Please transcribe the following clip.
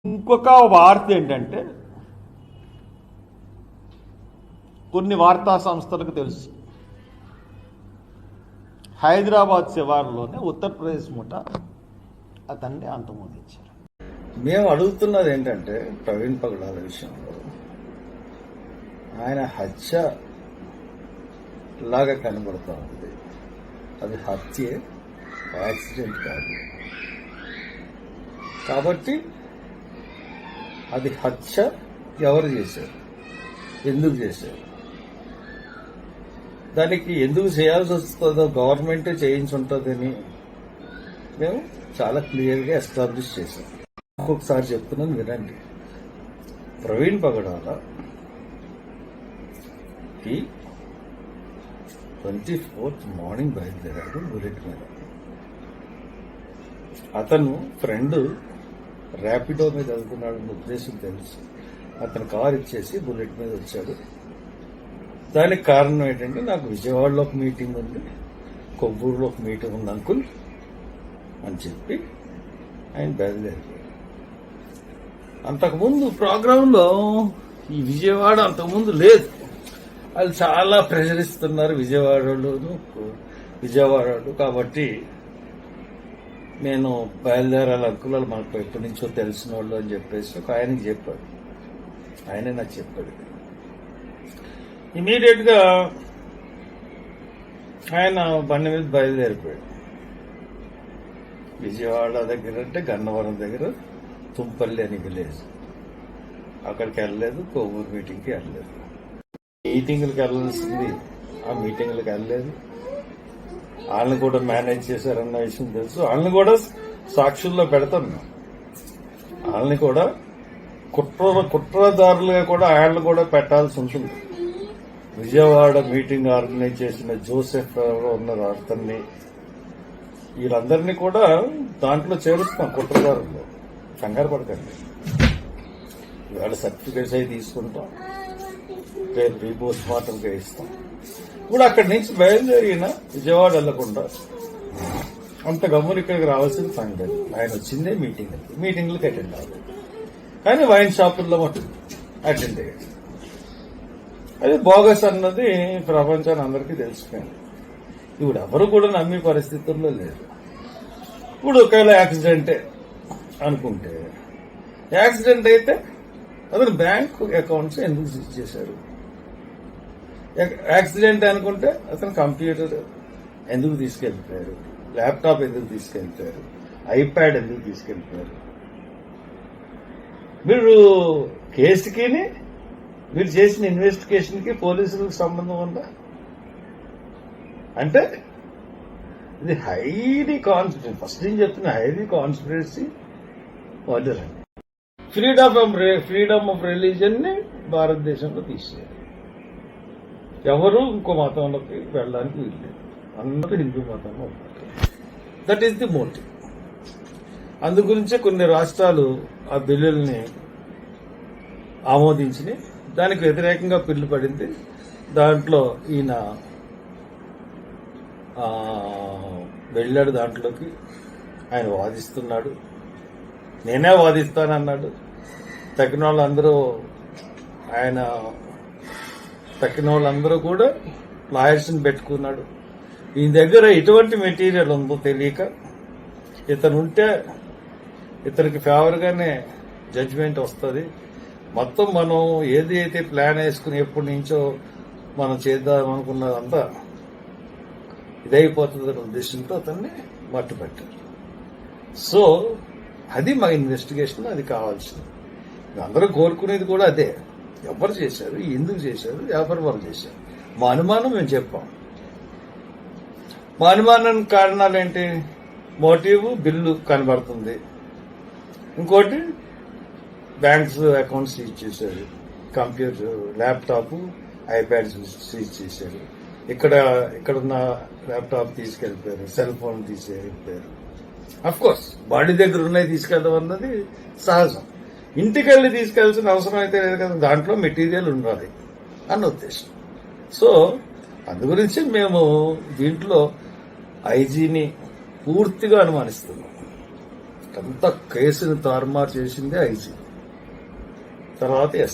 ఇంకొక వార్త ఏంటంటే, కొన్ని వార్తా సంస్థలకు తెలుసు, హైదరాబాద్ శివారులోనే ఉత్తరప్రదేశ్ ముఠ అతన్ని అంతమొందించారు. మేము అడుగుతున్నది ఏంటంటే, ప్రవీణ్ పగడాల విషయంలో ఆయన హత్య లాగా కనబడతా ఉంది. అది హత్యే, యాక్సిడెంట్ కాదు. కాబట్టి అది హత్య ఎవరు చేశారు, ఎందుకు చేశారు, దానికి ఎందుకు చేయాల్సి వస్తుందో గవర్నమెంటే చేయించుంటుందని మేము చాలా క్లియర్గా ఎస్టాబ్లిష్ చేశాం. ఇంకొకసారి చెప్తున్నాను వినండి. ప్రవీణ్ పగడాల 24th మార్నింగ్ బయలుదేరాడు బుల్లెట్ మీద. అతను ఫ్రెండ్ ర్యాపిడో మీద వెళ్తున్నాడన్న ఉద్దేశం తెలుసు. అతను కారు ఇచ్చేసి బుల్లెట్ మీద వచ్చాడు. దానికి కారణం ఏంటంటే, నాకు విజయవాడలో ఒక మీటింగ్ ఉంది, కొవ్వూరులో ఒక మీటింగ్ ఉంది అంకుల్ అని చెప్పి ఆయన బయలుదేరాడు. అంతకుముందు ప్రోగ్రాంలో ఈ విజయవాడ అంతకుముందు లేదు. వాళ్ళు చాలా ప్రెషర్ ఇస్తున్నారు విజయవాడలో. కాబట్టి నేను బయలుదేరాలి అంకుల్, మనకు ఎప్పటి నుంచో తెలిసిన వాళ్ళు అని చెప్పేసి ఒక ఆయనకి చెప్పాడు. ఆయనే నాకు చెప్పాడు. ఇమీడియట్ గా ఆయన బండి మీద బయలుదేరిపోయాడు. విజయవాడ దగ్గర అంటే గన్నవరం దగ్గర తుంపల్లి అని విలేజ్. అక్కడికి వెళ్ళలేదు, కొవ్వూరు మీటింగ్కి వెళ్ళలేదు. మీటింగులకు వెళ్ళాల్సింది ఆ మీటింగులకు వెళ్ళలేదు. వాళ్ళని కూడా మేనేజ్ చేశారన్న విషయం తెలుసు. వాళ్ళని కూడా సాక్షుల్లో పెడతాం. వాళ్ళని కూడా కుట్రదారులుగా కూడా వాళ్ళని కూడా పెట్టాల్సి ఉంటుంది. విజయవాడ మీటింగ్ ఆర్గనైజ్ చేసిన జోసెఫ్ ఎవరో ఉన్నారు, అతన్ని వీళ్ళందరినీ కూడా దాంట్లో చేరుస్తాం కుట్రదారుల్లో. కంగారు పడకండి, ఇవాళ సర్టిఫికేట్స్ అవి తీసుకుంటాం, రేపు రీపోస్ట్ మార్టంగా ఇస్తాం. ఇప్పుడు అక్కడి నుంచి బయలుదేరిన విజయవాడ వెళ్లకుండా అంత గమ్మున ఇక్కడికి రావాల్సిన సంగతి. ఆయన వచ్చిందే మీటింగ్లకు అటెండ్ అవ్వలేదు. కానీ వైన్ షాపుల్లో మటు అటెండ్ అయ్యాడు. అది బోగస్ అన్నది ప్రపంచాన్ని అందరికీ తెలిసిపోయింది. ఇప్పుడు ఎవరు కూడా నమ్మే పరిస్థితుల్లో లేరు. ఇప్పుడు ఒకవేళ యాక్సిడెంటే అనుకుంటే, యాక్సిడెంట్ అయితే అతను బ్యాంక్ అకౌంట్స్ ఎందుకు సీజ్ చేశారు? యాక్సిడెంట్ అనుకుంటే అతను కంప్యూటర్ ఎందుకు తీసుకెళ్లిపోయారు? ల్యాప్టాప్ ఎందుకు తీసుకెళ్లిపోయారు? ఐప్యాడ్ ఎందుకు తీసుకెళ్లిపోయారు? మీరు కేసుకి మీరు చేసిన ఇన్వెస్టిగేషన్ కి పోలీసులకు సంబంధం ఉందా? అంటే ఇది హైలీ కాన్స్పిరసీ. ఫస్ట్ నేను చెప్తున్నా, హైలీ కాన్స్పిరసీ మర్డర్ అండి. ఫ్రీడమ్ ఆఫ్ రిలీజన్ ని భారతదేశంలో తీసేయాలి. ఎవరు ఇంకో మతంలోకి వెళ్ళడానికి వీల్లేదు. అందరూ హిందూ మతంలో ఉంటారు. That is the motive. అందు గురించే కొన్ని రాష్ట్రాలు ఆ బిల్లుల్ని ఆమోదించినాయి. దానికి వ్యతిరేకంగా బిల్లు పడింది. దాంట్లో ఈయన వెళ్ళాడు, దాంట్లోకి ఆయన వాదిస్తున్నాడు. నేనే వాదిస్తానన్నాడు. తక్కిన వాళ్ళందరూ కూడా లాయర్స్ని పెట్టుకున్నాడు. ఈయన దగ్గర ఎటువంటి మెటీరియల్ ఉందో తెలియక ఇతనుంటే ఇతనికి ఫేవర్గానే జడ్జిమెంట్ వస్తుంది. మొత్తం మనం ఏది అయితే ప్లాన్ వేసుకుని ఎప్పటి నుంచో మనం చేద్దాం అనుకున్నదంతా ఇదైపోతుందనే ఉద్దేశంతో అతన్ని మట్టుపెట్టారు. సో అది మా ఇన్వెస్టిగేషన్, అది కావాల్సింది. అందరూ కోరుకునేది కూడా అదే. ఎవరు చేశారు, ఎందుకు చేశారు, ఎవరు వాళ్ళు చేశారు. మా అనుమానం మేము చెప్పాం. మా అనుమానం కారణాలు ఏంటి? మోటివ్ బిల్లు కనబడుతుంది, ఇంకోటి బ్యాంక్స్ అకౌంట్స్ సీజ్ చేశారు, కంప్యూటర్, ల్యాప్టాప్, ఐప్యాడ్ సీజ్ చేశారు, ఇక్కడున్న ల్యాప్టాప్ తీసుకెళ్లిపోయారు, సెల్ ఫోన్ తీసుకెళ్లిపోయారు. అఫ్ కోర్స్ బాడీ దగ్గర ఉన్నాయి తీసుకెళ్ళడం అన్నది సహజం. ఇంటికెళ్ళి తీసుకెళ్లాల్సిన అవసరం అయితే లేదు కదా, దాంట్లో మెటీరియల్ ఉండాలి అన్న ఉద్దేశం. సో అందు గురించి మేము దీంట్లో ఐజీని పూర్తిగా అనుమానిస్తున్నాం. అంత కేసుని తారుమారు చేసిందే ఐజీ, తర్వాత ఎస్